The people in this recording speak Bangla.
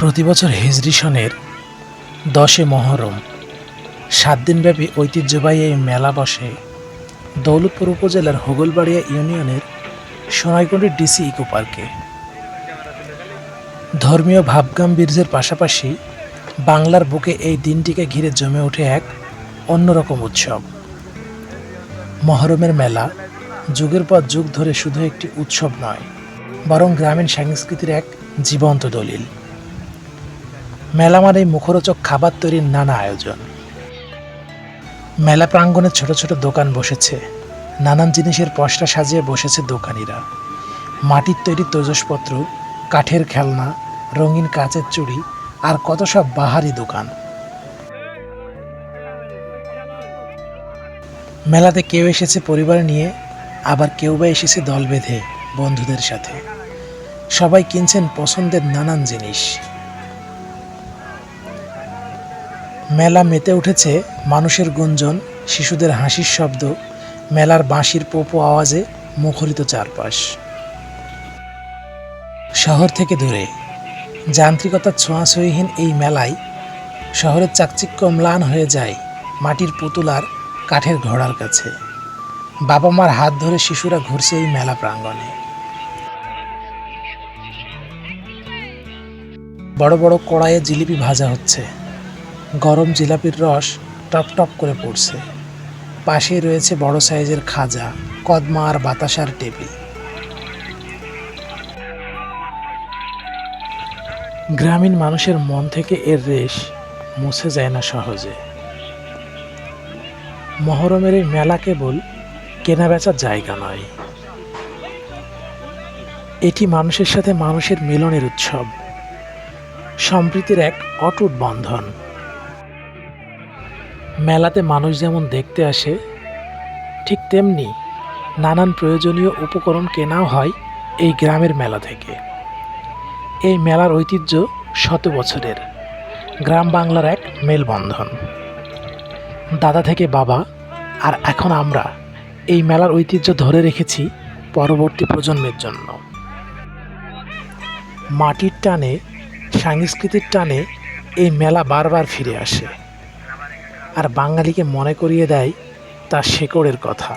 প্রতিবছর হিজরি সনের 10-এ মহরম 7 দিনব্যাপী ঐতিহ্যবাহী এই মেলা বসে দৌলতপুর উপজেলার হোগলবাড়িয়া ইউনিয়নের সোনাইকুণ্ডি ডিসি ইকো পার্কে। ধর্মীয় ভাবগাম্ভীর্যের পাশাপাশি বাংলার বুকে এই দিনটিকে ঘিরে জমে ওঠে এক অন্যরকম উৎসব। মহরমের মেলা যুগের পর যুগ ধরে শুধু একটি উৎসব নয়, বরং গ্রামীণ সংস্কৃতির এক জীবন্ত দলিল। মেলা মানেই মুখরোচক খাবার তৈরির নানা আয়োজন। মেলা প্রাঙ্গণে ছোট ছোট দোকান বসেছে, নানান জিনিসের পসরা সাজিয়ে বসেছে দোকানিরা। মাটির তৈরি তৈজসপত্র, কাঠের খেলনা, রঙিন কাচের চুড়ি আর কত সব বাহারি দোকান। মেলাতে কেউ এসেছে পরিবার নিয়ে, আবার কেউ বা এসেছে দল বেঁধে বন্ধুদের সাথে। সবাই কিনছেন পছন্দের নানান জিনিস। মেলা মেতে উঠেছে মানুষের গুঞ্জন, শিশুদের হাসির শব্দ, মেলার বাঁশির পোপো আওয়াজে মুখরিত চারপাশ। শহর থেকে দূরে যান্ত্রিকতার ছোঁয়াছুঁইহীন এই মেলায় শহরের চাকচিক্য ম্লান হয়ে যায় মাটির পুতুল আর কাঠের ঘোড়ার কাছে। বাবা মার হাত ধরে শিশুরা ঘুরছে এই মেলা প্রাঙ্গণে। বড় বড় কড়াইয়ে জিলিপি ভাজা হচ্ছে, গরম জিলাপির রস টপ টপ করে পড়ছে। পাশেই রয়েছে বড় সাইজের খাজা, কদমা আর বাতাসার টেবিল। গ্রামীণ মানুষের মন থেকে এর রেশ মুছে যায় না সহজে। মহরমের এই মেলা কেবল কেনাবেচার জায়গা নয়, এটি মানুষের সাথে মানুষের মিলনের উৎসব, সম্প্রীতির এক অটুট বন্ধন। মেলাতে মানুষ যেমন দেখতে আসে, ঠিক তেমনি নানান প্রয়োজনীয় উপকরণ কেনাও হয় এই গ্রামের মেলা থেকে। এই মেলার ঐতিহ্য শত বছরের, গ্রাম বাংলার এক মেলবন্ধন। দাদা থেকে বাবা আর এখন আমরা এই মেলার ঐতিহ্য ধরে রেখেছি পরবর্তী প্রজন্মের জন্য। মাটির টানে, সংস্কৃতির টানে এই মেলা বারবার ফিরে আসে, আর বাঙালিকে মনে করিয়ে দেয় তার শেকড়ের কথা।